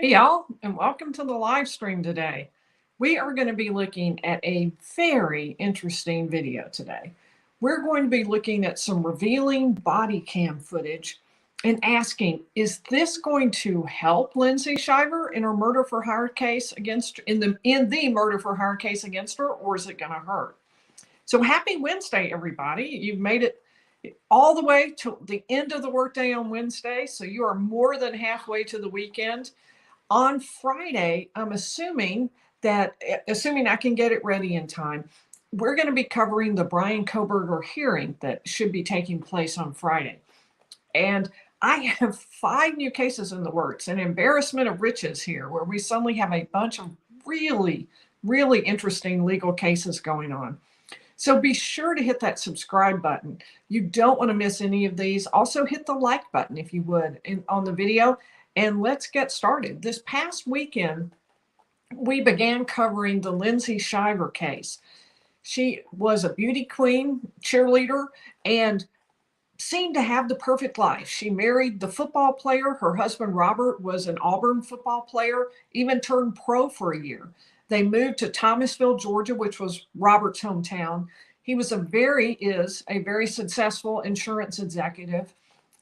Hey, y'all, and welcome to the live stream today. We are going to be looking at a very interesting video today. We're going to be looking at some revealing body cam footage and asking, is this going to help Lindsay Shiver in her murder for hire case against in the murder for hire case against her, or is it going to hurt? So happy Wednesday, everybody. You've made it all the way to the end of the workday on Wednesday, so you are more than halfway to the weekend. On Friday, I'm assuming I can get it ready in time, we're going to be covering the Brian Kohberger hearing that should be taking place on Friday. And I have 5 new cases in the works, an embarrassment of riches here, where we suddenly have a bunch of really, really interesting legal cases going on. So be sure to hit that subscribe button. You don't want to miss any of these. Also hit the like button if you would on the video. And let's get started. This past weekend, we began covering the Lindsay Shiver case. She was a beauty queen, cheerleader, and seemed to have the perfect life. She married the football player. Her husband, Robert, was an Auburn football player, even turned pro for a year. They moved to Thomasville, Georgia, which was Robert's hometown. He is a very successful insurance executive.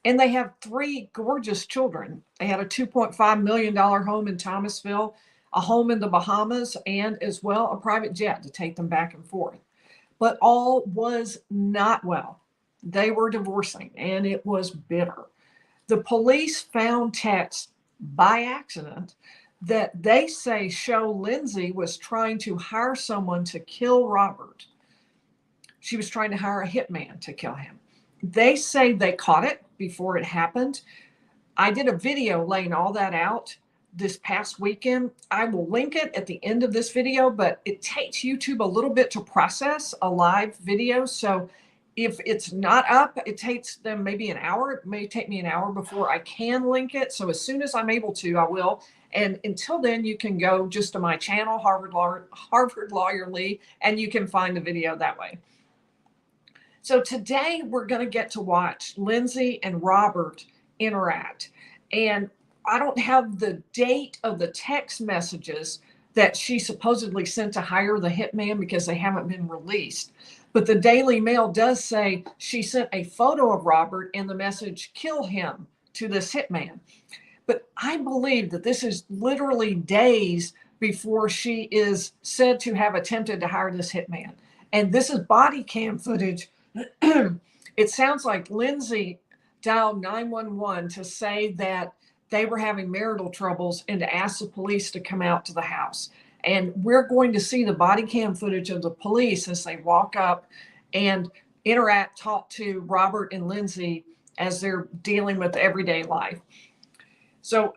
And they have 3 gorgeous children. They had a $2.5 million home in Thomasville, a home in the Bahamas, and as well a private jet to take them back and forth. But all was not well. They were divorcing, and it was bitter. The police found texts by accident that they say show Lindsay was trying to hire someone to kill Robert. She was trying to hire a hitman to kill him. They say they caught it before it happened. I did a video laying all that out this past weekend. I will link it at the end of this video, but it takes YouTube a little bit to process a live video. So if it's not up, it takes them maybe an hour. It may take me an hour before I can link it. So as soon as I'm able to, I will. And until then, you can go just to my channel, Harvard Lawyer Lee, and you can find the video that way. So today we're going to get to watch Lindsay and Robert interact. And I don't have the date of the text messages that she supposedly sent to hire the hitman because they haven't been released. But the Daily Mail does say she sent a photo of Robert and the message, "Kill him," to this hitman. But I believe that this is literally days before she is said to have attempted to hire this hitman. And this is body cam footage. It sounds like Lindsay dialed 911 to say that they were having marital troubles and to ask the police to come out to the house. And we're going to see the body cam footage of the police as they walk up and interact, talk to Robert and Lindsay as they're dealing with everyday life. So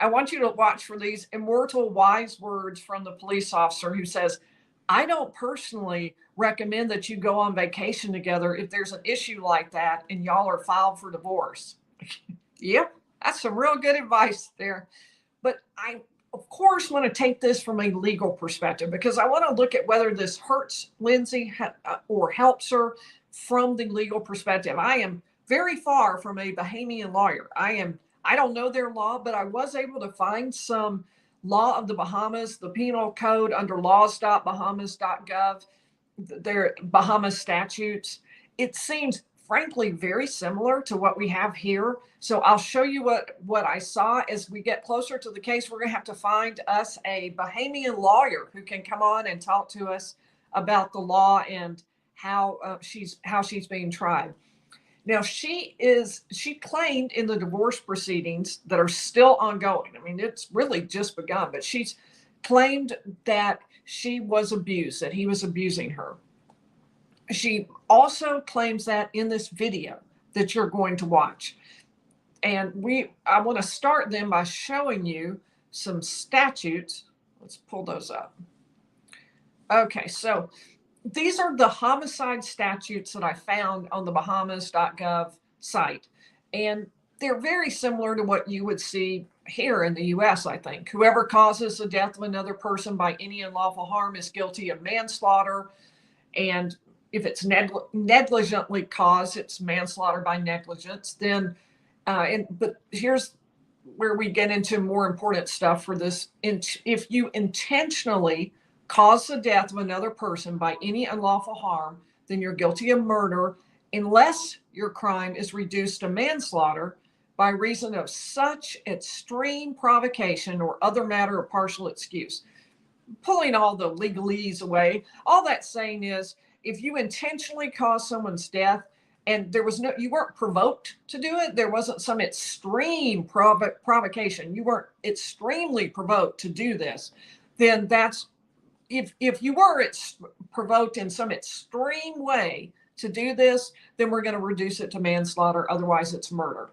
I want you to watch for these immortal wise words from the police officer who says, "I don't personally recommend that you go on vacation together if there's an issue like that and y'all are filed for divorce." Yep, that's some real good advice there. But I, of course, want to take this from a legal perspective because I want to look at whether this hurts Lindsay or helps her from the legal perspective. I am very far from a Bahamian lawyer. I don't know their law, but I was able to find some law of the Bahamas, the penal code under laws.bahamas.gov, their Bahamas statutes. It seems frankly very similar to what we have here. So I'll show you what I saw. As we get closer to the case, we're going to have to find us a Bahamian lawyer who can come on and talk to us about the law and how she's being tried. Now, she claimed in the divorce proceedings that are still ongoing. I mean, it's really just begun, but she's claimed that she was abused, that he was abusing her. She also claims that in this video that you're going to watch. And I want to start then by showing you some statutes. Let's pull those up. Okay, so these are the homicide statutes that I found on the Bahamas.gov site. And they're very similar to what you would see here in the U.S., I think. Whoever causes the death of another person by any unlawful harm is guilty of manslaughter. And if it's negligently caused, it's manslaughter by negligence. Then, but here's where we get into more important stuff for this. If you intentionally cause the death of another person by any unlawful harm, then you're guilty of murder, unless your crime is reduced to manslaughter by reason of such extreme provocation or other matter of partial excuse. Pulling all the legalese away, all that's saying is if you intentionally cause someone's death and you weren't provoked to do it, there wasn't some extreme provocation, you weren't extremely provoked to do this, then that's, if you were provoked in some extreme way to do this, then we're going to reduce it to manslaughter. Otherwise, it's murder.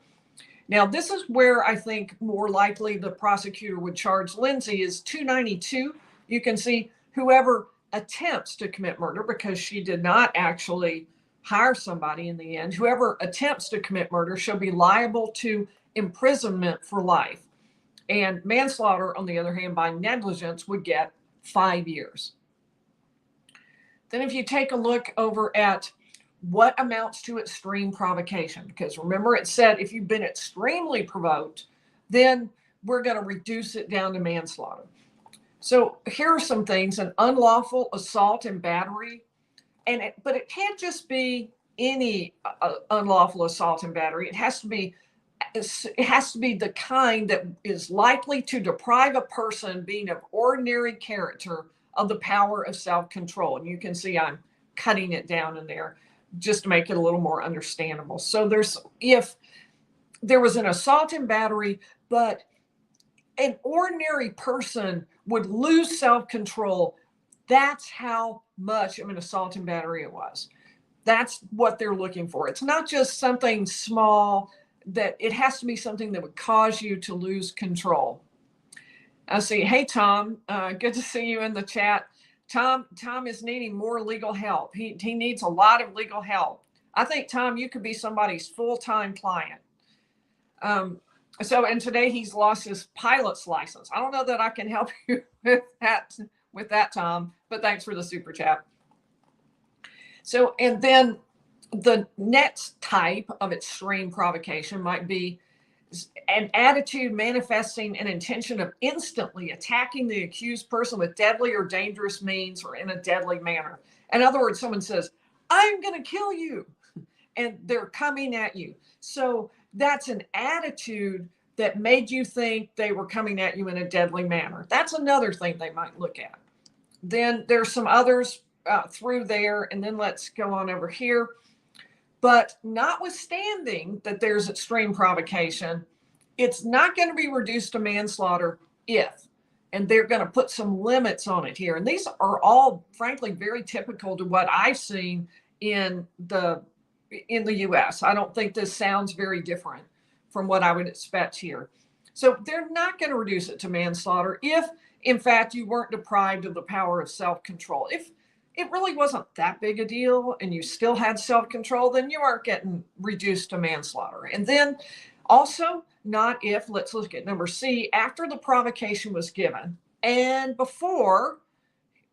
Now, this is where I think more likely the prosecutor would charge Lindsay is 292. You can see whoever attempts to commit murder, because she did not actually hire somebody in the end, whoever attempts to commit murder shall be liable to imprisonment for life. And manslaughter, on the other hand, by negligence would get 5 years. Then if you take a look over at what amounts to extreme provocation, because remember it said if you've been extremely provoked, then we're going to reduce it down to manslaughter. So here are some things: an unlawful assault and battery, but it can't just be any unlawful assault and battery. It has to be the kind that is likely to deprive a person being of ordinary character of the power of self-control. And you can see I'm cutting it down in there just to make it a little more understandable. So if there was an assault and battery, but an ordinary person would lose self-control, that's how much of an assault and battery it was. That's what they're looking for. It's not just something small, that it has to be something that would cause you to lose control. I see. Hey, Tom, good to see you in the chat. Tom is needing more legal help. He needs a lot of legal help. I think, Tom, you could be somebody's full-time client. And today he's lost his pilot's license. I don't know that I can help you with that, Tom, but thanks for the super chat. So, and then the next type of extreme provocation might be an attitude manifesting an intention of instantly attacking the accused person with deadly or dangerous means or in a deadly manner. In other words, someone says, "I'm going to kill you," and they're coming at you. So that's an attitude that made you think they were coming at you in a deadly manner. That's another thing they might look at. Then there's some others through there, and then let's go on over here. But notwithstanding that there's extreme provocation, it's not going to be reduced to manslaughter and they're going to put some limits on it here. And these are all, frankly, very typical to what I've seen in the U.S. I don't think this sounds very different from what I would expect here. So they're not going to reduce it to manslaughter if, in fact, you weren't deprived of the power of self-control. If it really wasn't that big a deal and you still had self-control, then you aren't getting reduced to manslaughter. And then also not if, let's look at number C, after the provocation was given and before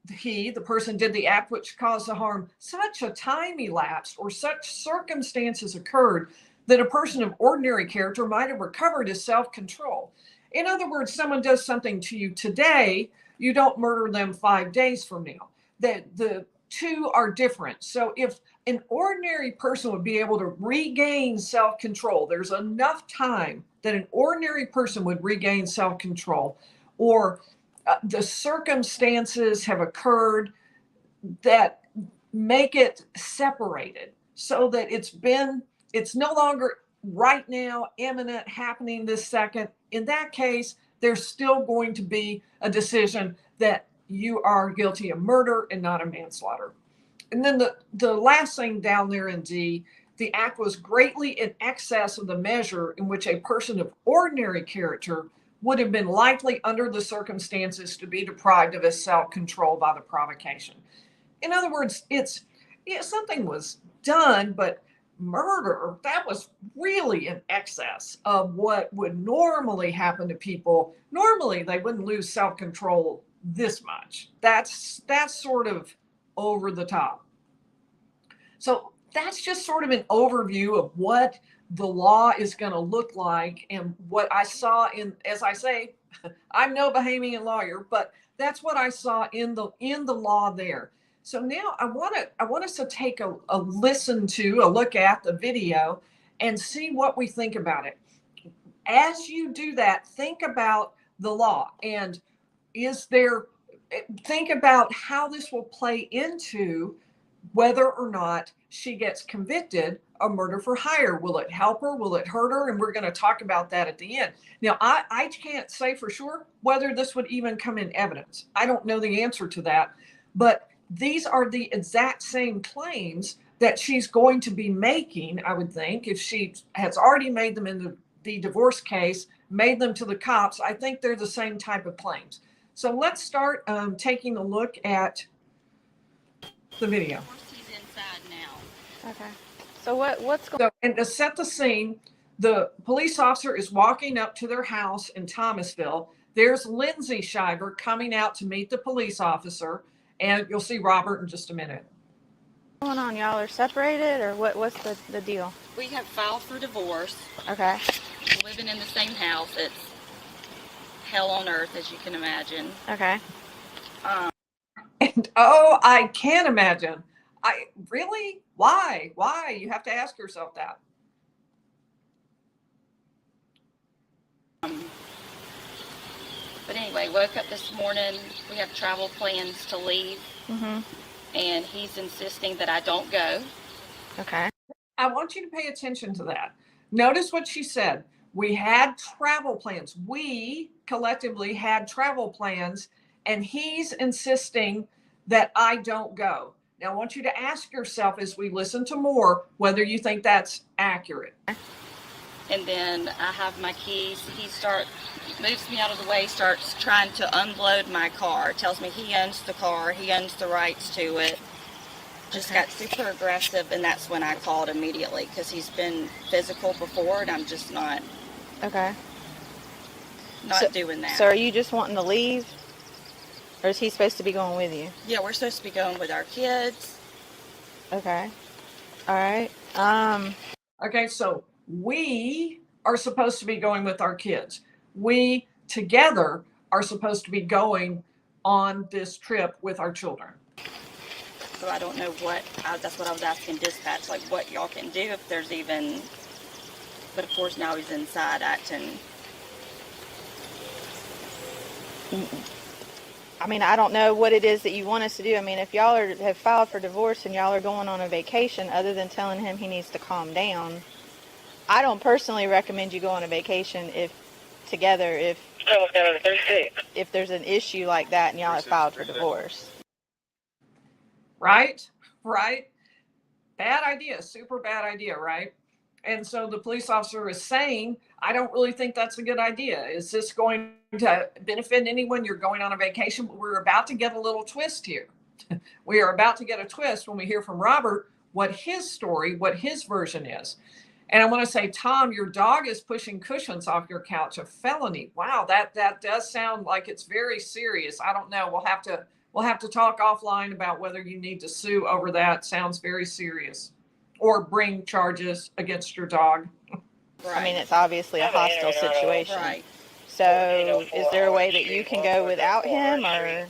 the person did the act which caused the harm, such a time elapsed or such circumstances occurred that a person of ordinary character might have recovered his self-control. In other words, someone does something to you today, you don't murder them 5 days from now. The two are different. So if an ordinary person would be able to regain self-control, there's enough time that an ordinary person would regain self-control, or the circumstances have occurred that make it separated so that it's no longer right now, imminent, happening this second. In that case, there's still going to be a decision that you are guilty of murder and not of manslaughter. And then the last thing down there in D, the act was greatly in excess of the measure in which a person of ordinary character would have been likely under the circumstances to be deprived of his self-control by the provocation. In other words, something was done, but murder, that was really in excess of what would normally happen to people. Normally, they wouldn't lose self-control this much. That's sort of over the top. So that's just sort of an overview of what the law is going to look like, and what I saw in, as I say, I'm no Bahamian lawyer, but that's what I saw in the law there. So now I want us to take a look at the video and see what we think about it. As you do that, think about the law, and think about how this will play into whether or not she gets convicted of murder for hire. Will it help her? Will it hurt her? And we're going to talk about that at the end. Now, I can't say for sure whether this would even come in evidence. I don't know the answer to that, but these are the exact same claims that she's going to be making, I would think, if she has already made them in the divorce case, made them to the cops. I think they're the same type of claims. So let's start taking a look at the video. He's inside now. Okay. So what's going on? So, and to set the scene, the police officer is walking up to their house in Thomasville. There's Lindsay Shiver coming out to meet the police officer, and you'll see Robert in just a minute. on? Y'all are separated, or what's the deal? We have filed for divorce. Okay. We're living in the same house. It's hell on earth, as you can imagine. Okay. And oh, I can't imagine. Really? Why? You have to ask yourself that. But anyway, woke up this morning. We have travel plans to leave. Mm-hmm. And he's insisting that I don't go. Okay. I want you to pay attention to that. Notice what she said. We had travel plans. We collectively had travel plans, and he's insisting that I don't go. Now, I want you to ask yourself as we listen to more whether you think that's accurate. And then I have my keys. He moves me out of the way, starts trying to unload my car. Tells me he owns the car, he owns the rights to it. Just got super aggressive, and that's when I called immediately, because he's been physical before, and I'm just not doing that. So are you just wanting to leave, or is he supposed to be going with you? Yeah, we're supposed to be going with our kids. Okay. All right. Okay, so we are supposed to be going with our kids. We together are supposed to be going on this trip with our children. So I don't know that's what I was asking dispatch, like what y'all can do if there's even, but of course now he's inside acting. I mean, I don't know what it is that you want us to do. I mean, if y'all have filed for divorce and y'all are going on a vacation, other than telling him he needs to calm down, I don't personally recommend you go on a vacation if there's an issue like that and y'all have filed for divorce. Right? Bad idea, super bad idea, right? And so the police officer is saying, I don't really think that's a good idea. Is this going to benefit anyone? You're going on a vacation, but we're about to get a little twist here. We are about to get a twist when we hear from Robert what his story, what his version is. And I want to say, Tom, your dog is pushing cushions off your couch, a felony. Wow, that does sound like it's very serious. I don't know. We'll have to talk offline about whether you need to sue over that. Sounds very serious. Or bring charges against your dog. Right. I mean, it's obviously a hostile situation. Right. So is there a way that you can go without him, or?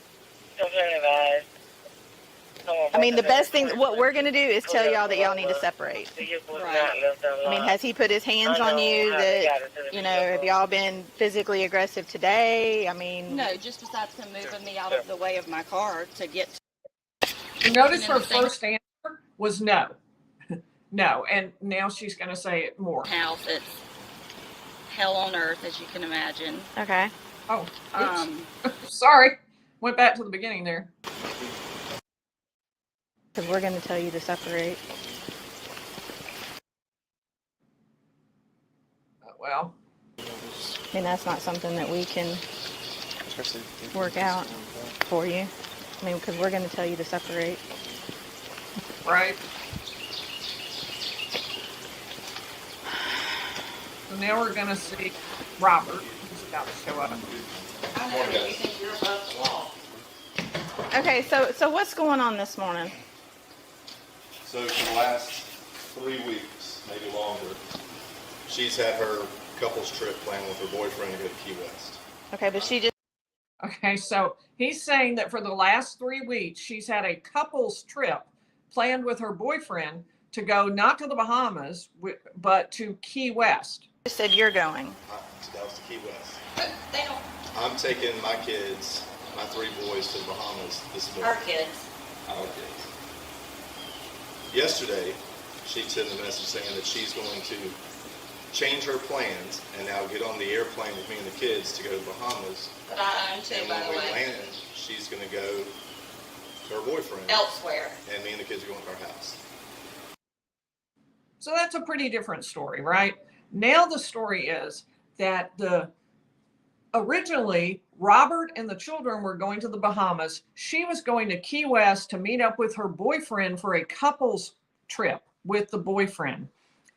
I mean, the best thing, what we're going to do is tell y'all that y'all need to separate. Right. I mean, has he put his hands on you that, have y'all been physically aggressive today? I mean. No, just besides him moving me out of the way of my car to get to. Notice her first answer was no. No, and now she's going to say it more. House, it's hell on earth, as you can imagine. Okay. Oh, sorry. Went back to the beginning there. Because we're going to tell you to separate. Well, I mean, that's not something that we can work out for you. I mean, because we're going to tell you to separate. Right. So now we're going to see Robert, who's about to show up. I know, you think you're above the law. Okay, so what's going on this morning? So for the last 3 weeks, maybe longer, She's had her couples trip planned with her boyfriend to go to Key West. Okay, but she just Okay, so he's saying that for the last 3 weeks, she's had a couples trip planned with her boyfriend to go not to the Bahamas, but to Key West. said you're going. That was to Key West. But they don't, I'm taking my kids, my 3 boys, to the Bahamas this our morning. kids. Our kids. Yesterday, she sent a message saying that she's going to change her plans and now get on the airplane with me and the kids to go to the Bahamas. That I own too, And by when the we way. land, she's going to go to her boyfriend. Elsewhere. And me and the kids are going to our house. So that's a pretty different story, right? Now the story is that originally Robert and the children were going to the Bahamas. She was going to Key West to meet up with her boyfriend for a couples trip with the boyfriend.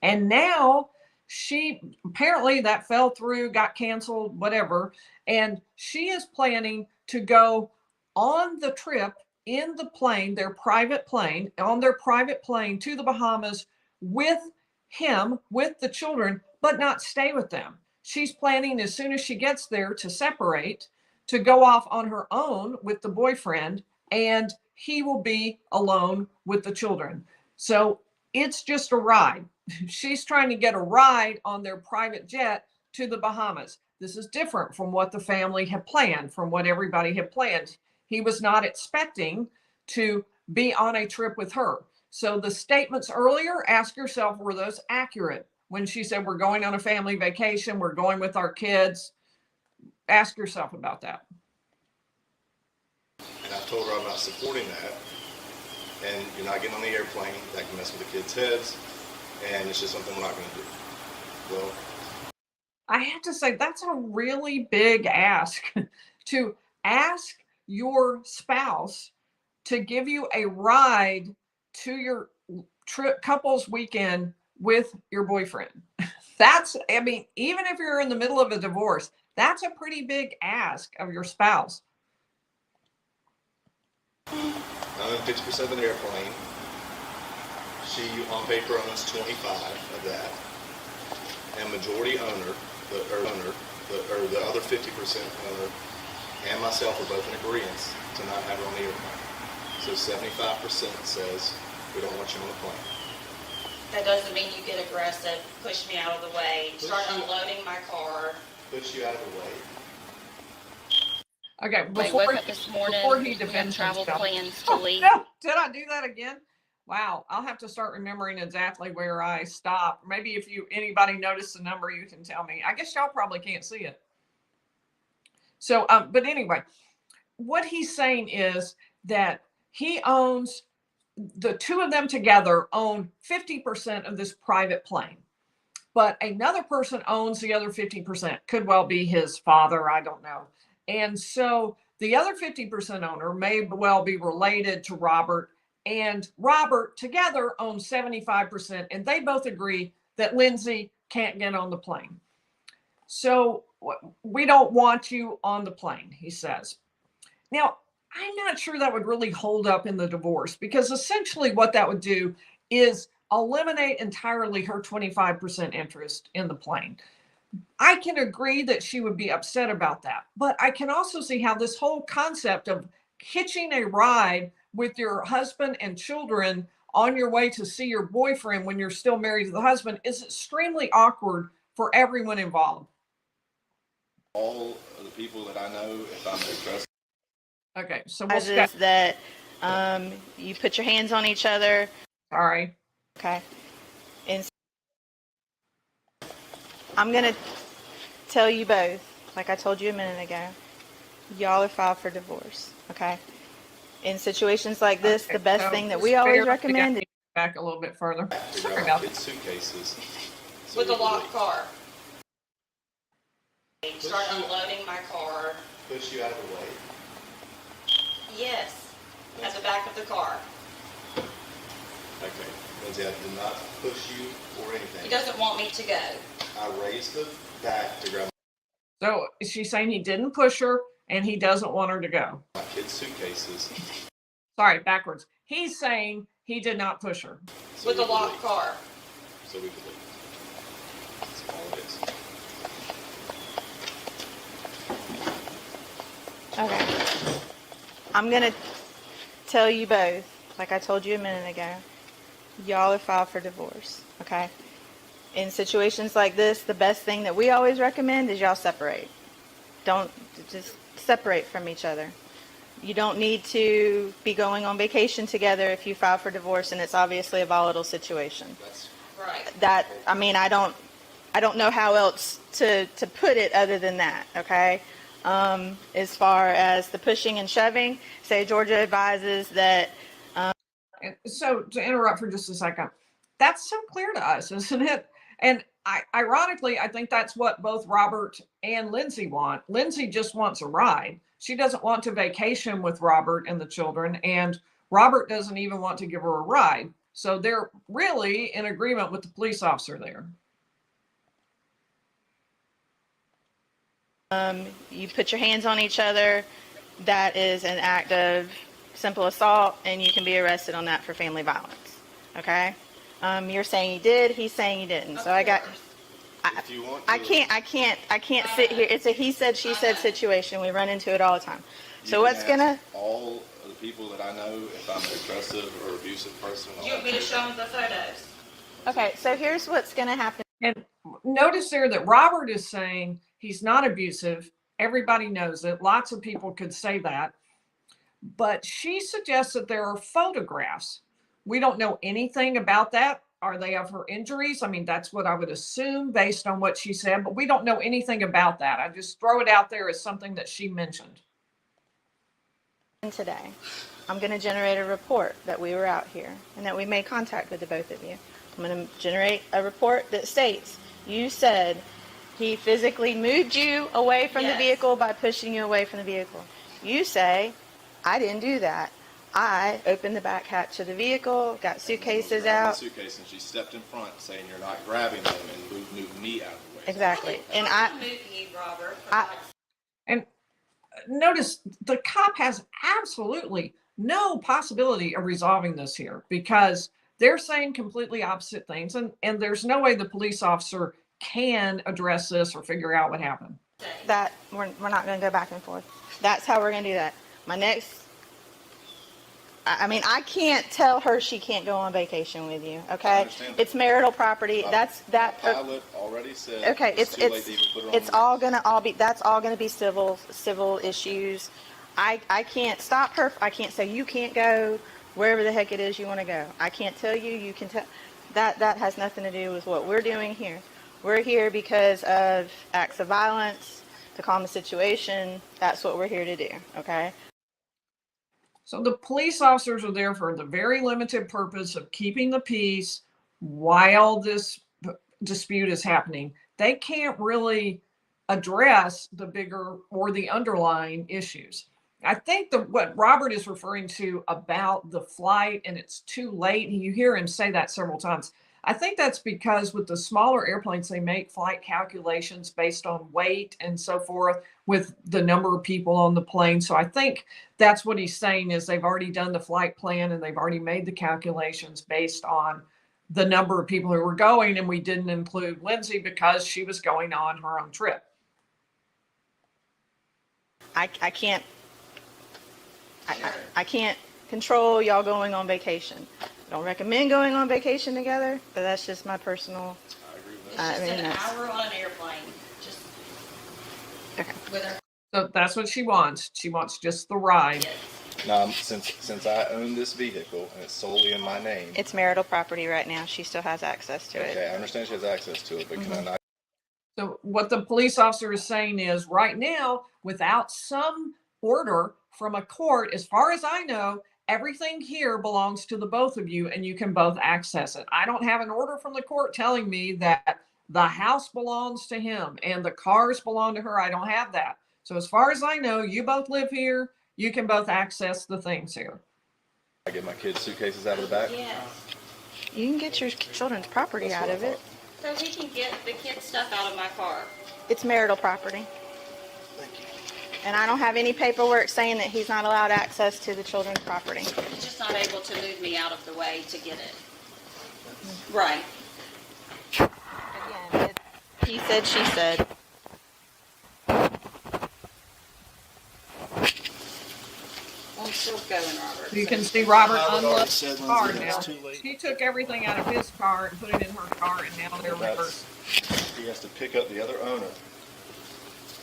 And now she apparently that fell through, got canceled, whatever. And she is planning to go on the trip in the plane, their private plane, on their private plane to the Bahamas with him, with the children, but not stay with them. She's planning as soon as she gets there to separate, to go off on her own with the boyfriend, and he will be alone with the children. So it's just a ride. She's trying to get a ride on their private jet to the Bahamas. This is different from what the family had planned, from what everybody had planned. He was not expecting to be on a trip with her. So the statements earlier, ask yourself, were those accurate? When she said, we're going on a family vacation, we're going with our kids, ask yourself about that. And I told her I'm not supporting that. And you're not getting on the airplane. That can mess with the kids' heads. And it's just something we're not going to do. Well, I have to say, that's a really big ask to ask your spouse to give you a ride to your trip couples weekend with your boyfriend. That's, I mean, even if you're in the middle of a divorce, that's a pretty big ask of your spouse. I'm in 50% of the airplane. She, on paper, owns 25 of that. And majority owner, the other 50% owner, and myself are both in agreement to not have her on the airplane. So 75% says we don't want you on the plane. That doesn't mean you get aggressive, push me out of the way, start unloading my car. Push you out of the way. Okay, I woke up this morning, before he we have defends travel himself. plans to leave. No, did I do that again? Wow, I'll have to start remembering exactly where I stopped. Maybe if anybody noticed the number, you can tell me. I guess y'all probably can't see it. So, but anyway, what he's saying is that he owns, the two of them together own 50% of this private plane, but another person owns the other 50%. Could well be his father, I don't know. And so the other 50% owner may well be related to Robert, and Robert together owns 75%, and they both agree that Lindsay can't get on the plane. So we don't want you on the plane, he says. Now, I'm not sure that would really hold up in the divorce, because essentially what that would do is eliminate entirely her 25% interest in the plane. I can agree that she would be upset about that, but I can also see how this whole concept of hitching a ride with your husband and children on your way to see your boyfriend when you're still married to the husband is extremely awkward for everyone involved. All of the people that I know, if I'm their trust. Okay, so we'll Is that you put your hands on each other. Sorry. Okay. And I'm going to tell you both, like I told you a minute ago, y'all are filed for divorce, okay? In situations like this, Okay, the best so thing that it's we always fair to recommend get back a little bit further. To Sorry grab about my that. kids' suitcases. So With we a can locked leave. car. Start unloading my car. Push you out of the way. Yes, at the back of the car. Okay. Lindsay, I did not push you or anything. He doesn't want me to go. I raised the back to grab So she's saying he didn't push her and he doesn't want her to go. my kids' suitcases. Sorry, backwards. He's saying he did not push her. So With we a could locked leave. car. So we could leave. That's all it is. Okay. I'm going to tell you both, like I told you a minute ago, y'all are filed for divorce, okay? In situations like this, the best thing that we always recommend is y'all separate. Don't just separate from each other. You don't need to be going on vacation together if you file for divorce and it's obviously a volatile situation. That's Right. That, I mean, I don't know how else to put it other than that, okay? As far as the pushing and shoving, say Georgia advises that. And so to interrupt for just a second, that's so clear to us, isn't it? And ironically, I think that's what both Robert and Lindsay want. Lindsay just wants a ride. She doesn't want to vacation with Robert and the children, and Robert doesn't even want to give her a ride. So they're really in agreement with the police officer there. You put your hands on each other, that is an act of simple assault, and you can be arrested on that for family violence. Okay? You're saying you did, he's saying you didn't. So I got. if you want. I can't sit here. It's a he said, she said situation. We run into it all the time. So what's gonna? All of the people that I know, if I'm an aggressive or abusive person. You want me to show them the photos? Okay, so here's what's gonna happen. And notice there that Robert is saying he's not abusive. Everybody knows it. Lots of people could say that. But she suggests that there are photographs. We don't know anything about that. Are they of her injuries? I mean, that's what I would assume based on what she said, but we don't know anything about that. I just throw it out there as something that she mentioned. Today, I'm going to generate a report that we were out here and that we made contact with the both of you. I'm going to generate a report that states you said he physically moved you away from the vehicle by pushing you away from the vehicle. You say, I didn't do that. I opened the back hatch of the vehicle, got suitcases out. Suitcase, and she stepped in front saying you're not grabbing them and moved me out of the way. Exactly. And moving you, Robert. And notice the cop has absolutely no possibility of resolving this here because they're saying completely opposite things. And there's no way the police officer can address this or figure out what happened. that we're not going to go back and forth. That's how we're going to do that. My next, I mean, I can't tell her she can't go on vacation with you. Okay, it's marital property. That's that. Pilot already said. Okay, it's all gonna be. That's all gonna be civil issues. I can't stop her. I can't say you can't go wherever the heck it is you want to go. I can't tell you. You can tell. That has nothing to do with what we're doing here. We're here because of acts of violence to calm the situation. That's what we're here to do. Okay. So the police officers are there for the very limited purpose of keeping the peace while this dispute is happening. They can't really address the bigger or the underlying issues. I think what Robert is referring to about the flight and it's too late, you hear him say that several times. I think that's because with the smaller airplanes, they make flight calculations based on weight and so forth with the number of people on the plane. So I think that's what he's saying is they've already done the flight plan and they've already made the calculations based on the number of people who were going. And we didn't include Lindsay because she was going on her own trip. I can't control y'all going on vacation. I don't recommend going on vacation together, but that's just my personal. I agree with It's that. just an that's hour on an airplane, just okay. with her. So that's what she wants. She wants just the ride. Yes. Now, since I own this vehicle and it's solely in my name. It's marital property right now. She still has access to it. Okay, I understand she has access to it, but can I not? So what the police officer is saying is right now, without some order from a court, as far as I know, everything here belongs to the both of you and you can both access it. I don't have an order from the court telling me that the house belongs to him and the cars belong to her. I don't have that. So as far as I know, you both live here. You can both access the things here. I get my kids' suitcases out of the back? Yes. You can get your children's property That's out what of I it. thought. So he can get the kid's stuff out of my car. It's marital property. Thank you. And I don't have any paperwork saying that he's not allowed access to the children's property. He's just not able to move me out of the way to get it. Right. Again, he said, she said. I'm still going, Robert. You can see Robert Howard already unload said, his Lindsay, car that now. it's too late. She took everything out of his car and put it in her car, and now they're reversed. He has to pick up the other owner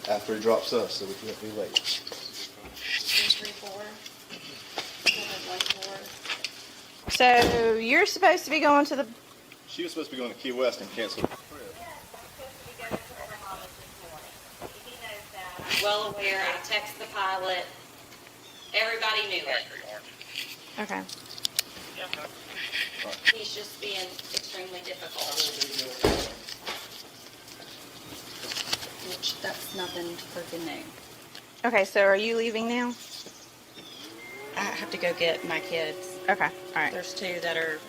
after he drops us, so we can't be late. 334. 714. So you're supposed to be going to the. She was supposed to be going to Key West and cancel the trip. I'm well aware. I text the pilot. Everybody knew it. Okay. He's just being extremely difficult. Which, that's nothing freaking new. Okay, so are you leaving now? I have to go get my kids. Okay, all right. There's two that are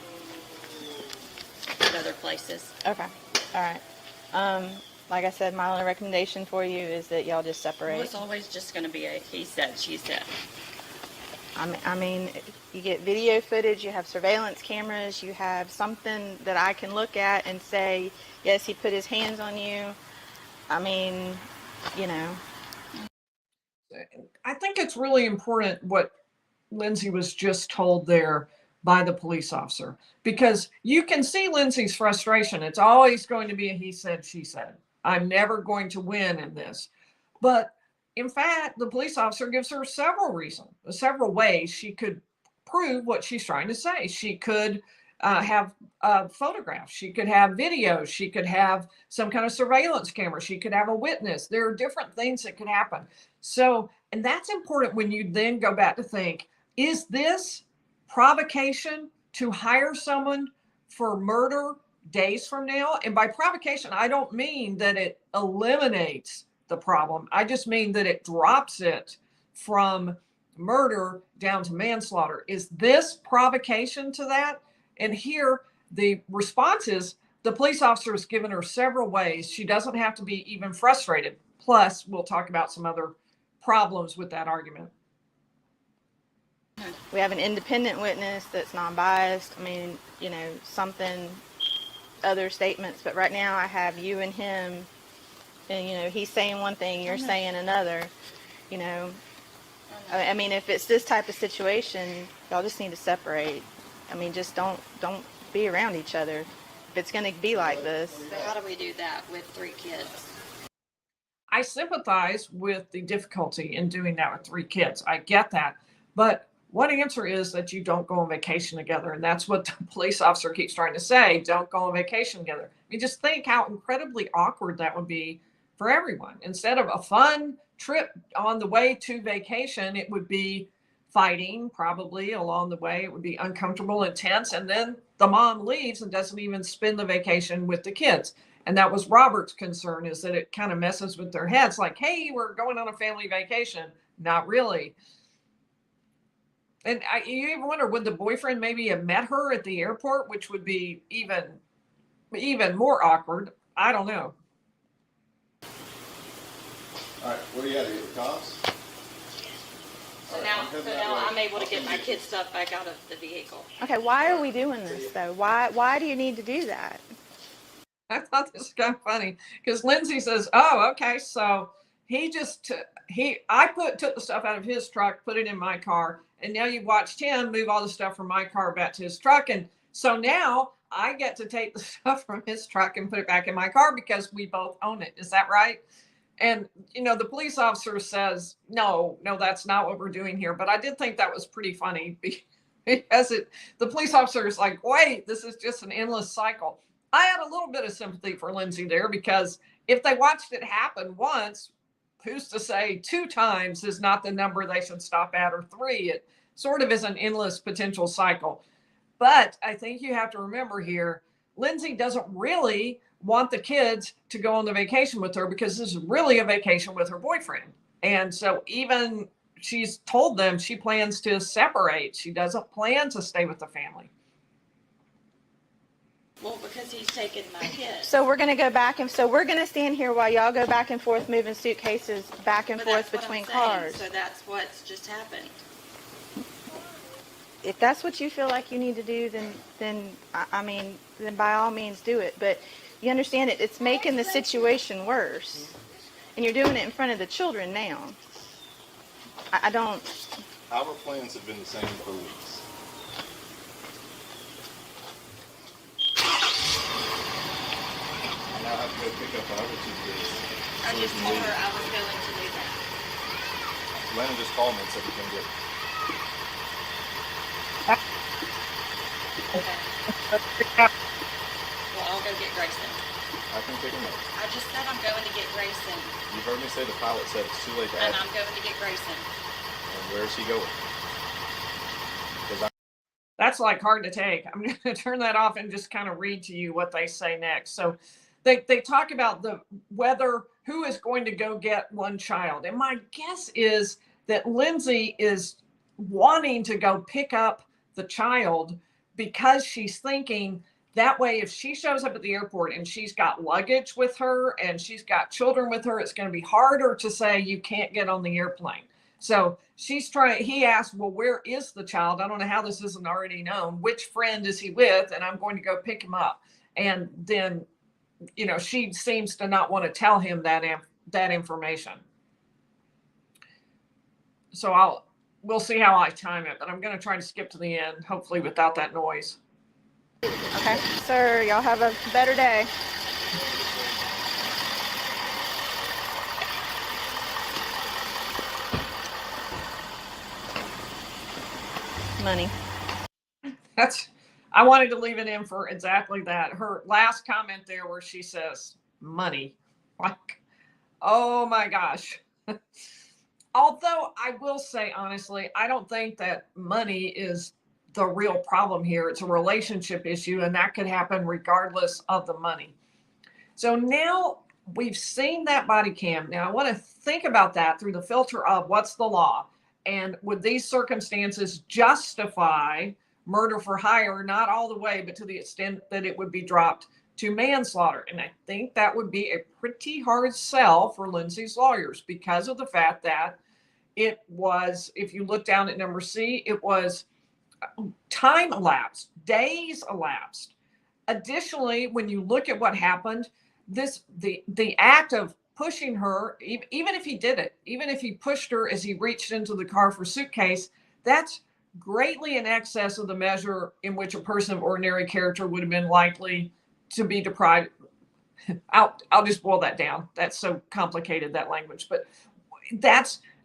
at other places. Okay, all right. Like I said, my only recommendation for you is that y'all just Well, separate. it's always just going to be a he said, she said. I mean, you get video footage, you have surveillance cameras, you have something that I can look at and say, yes, he put his hands on you. I mean, you know. I think it's really important what Lindsay was just told there by the police officer, because you can see Lindsay's frustration. It's always going to be a he said, she said. I'm never going to win in this. But in fact, the police officer gives her several ways she could prove what she's trying to say. She could have photographs. She could have videos. She could have some kind of surveillance camera. She could have a witness. There are different things that could happen. So, and that's important when you then go back to think, is this provocation to hire someone for murder days from now? And by provocation, I don't mean that it eliminates the problem. I just mean that it drops it from murder down to manslaughter. Is this provocation to that? And here the response is the police officer has given her several ways. She doesn't have to be even frustrated. Plus, we'll talk about some other problems with that argument. We have an independent witness that's non-biased. I mean, you know, something, other statements. But right now I have you and him, and, you know, he's saying one thing, you're saying another, you know. I mean, if it's this type of situation, y'all just need to separate. I mean, just don't be around each other if it's going to be like this. So how do we do that with 3 kids? I sympathize with the difficulty in doing that with 3 kids. I get that. But one answer is that you don't go on vacation together. And that's what the police officer keeps trying to say. Don't go on vacation together. I mean, just think how incredibly awkward that would be for everyone. Instead of a fun trip on the way to vacation, it would be fighting probably along the way. It would be uncomfortable, intense. And then the mom leaves and doesn't even spend the vacation with the kids. And that was Robert's concern, is that it kind of messes with their heads. Like, hey, we're going on a family vacation. Not really. And you even wonder, would the boyfriend maybe have met her at the airport, which would be even more awkward? I don't know. All right, where are you at? Are you at the cops? So now I'm able to get my kids' stuff back out of the vehicle. Okay, why are we doing this though? Why do you need to do that? I thought this was kind of funny because Lindsay says, oh, okay, so he just took the stuff out of his truck, put it in my car, and now you've watched him move all the stuff from my car back to his truck. And so now I get to take the stuff from his truck and put it back in my car because we both own it. Is that right? And, you know, the police officer says, no, that's not what we're doing here. But I did think that was pretty funny because the police officer is like, wait, this is just an endless cycle. I had a little bit of sympathy for Lindsay there, because if they watched it happen once, who's to say 2 times is not the number they should stop at, or 3? It sort of is an endless potential cycle. But I think you have to remember here, Lindsay doesn't really want the kids to go on the vacation with her, because this is really a vacation with her boyfriend. And so even she's told them she plans to separate. She doesn't plan to stay with the family. Well, because he's taken my kids. So we're going to go back, and so we're going to stand here while y'all go back and forth moving suitcases back and But forth that's what between I'm saying. cars. So that's what's just happened. If that's what you feel like you need to do, then I mean, then by all means do it. But You understand it? It's making the situation worse. And you're doing it in front of the children now. I don't... Our plans have been the same for weeks. I now have to go pick up the other 2 kids. I just told her I was going to do that. Lana just called me and said we can get. Okay. Well, I'll go get Grayson. I can take him up. I just said I'm going to get Grayson. You've heard me say the pilot said it's too late to And ask. I'm going to get Grayson. And where is he going? That's like hard to take. I'm going to turn that off and just kind of read to you what they say next. So they talk about who is going to go get one child. And my guess is that Lindsay is wanting to go pick up the child because she's thinking that way, if she shows up at the airport and she's got luggage with her and she's got children with her, it's going to be harder to say you can't get on the airplane. So he asked, well, where is the child? I don't know how this isn't already known. Which friend is he with? And I'm going to go pick him up. And then, she seems to not want to tell him that information. So we'll see how I time it, but I'm going to try to skip to the end, hopefully without that noise. Okay, sir, y'all have a better day. Money. I wanted to leave it in for exactly that. Her last comment there where she says money, like, oh my gosh. Although I will say, honestly, I don't think that money is the real problem here. It's a relationship issue, and that could happen regardless of the money. So now we've seen that body cam. Now I want to think about that through the filter of what's the law, and would these circumstances justify murder for hire? Not all the way, but to the extent that it would be dropped to manslaughter. And I think that would be a pretty hard sell for Lindsay's lawyers because of the fact that it was, if you look down at number C, it was time elapsed, days elapsed. Additionally, when you look at what happened, the act of pushing her, even if he did it, even if he pushed her as he reached into the car for suitcase, that's greatly in excess of the measure in which a person of ordinary character would have been likely to be deprived. I'll just boil that down. That's so complicated, that language. But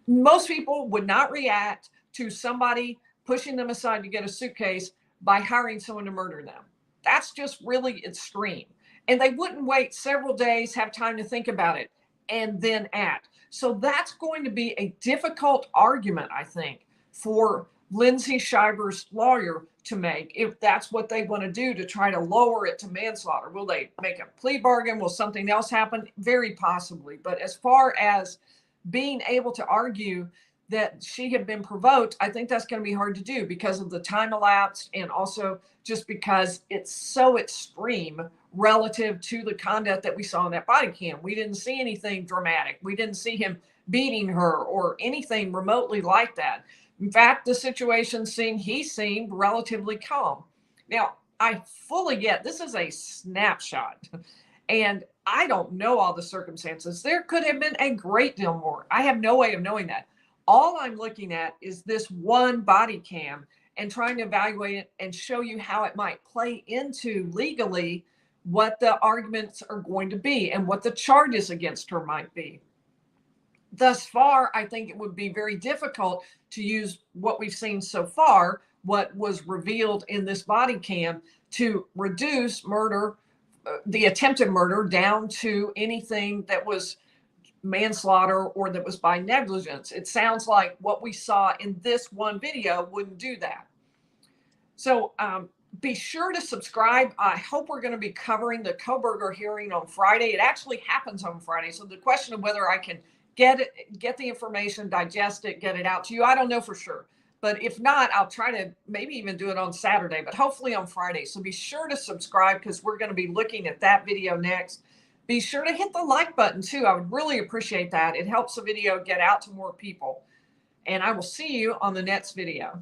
most people would not react to somebody pushing them aside to get a suitcase by hiring someone to murder them. That's just really extreme. And they wouldn't wait several days, have time to think about it, and then act. So that's going to be a difficult argument, I think, for Lindsay Shiver's lawyer to make if that's what they want to do to try to lower it to manslaughter. Will they make a plea bargain? Will something else happen? Very possibly. But as far as being able to argue that she had been provoked, I think that's going to be hard to do because of the time elapsed and also just because it's so extreme relative to the conduct that we saw in that body cam. We didn't see anything dramatic. We didn't see him beating her or anything remotely like that. In fact, the situation he seemed relatively calm. Now, I fully get this is a snapshot, and I don't know all the circumstances. There could have been a great deal more. I have no way of knowing that. All I'm looking at is this one body cam and trying to evaluate it and show you how it might play into legally what the arguments are going to be and what the charges against her might be. Thus far, I think it would be very difficult to use what we've seen so far, what was revealed in this body cam, to reduce murder, the attempted murder, down to anything that was manslaughter or that was by negligence. It sounds like what we saw in this one video wouldn't do that. So be sure to subscribe. I hope we're going to be covering the Koberger hearing on Friday. It actually happens on Friday. So the question of whether I can get the information, digest it, get it out to you, I don't know for sure. But if not, I'll try to maybe even do it on Saturday, but hopefully on Friday. So be sure to subscribe because we're going to be looking at that video next. Be sure to hit the like button too. I would really appreciate that. It helps the video get out to more people. And I will see you on the next video.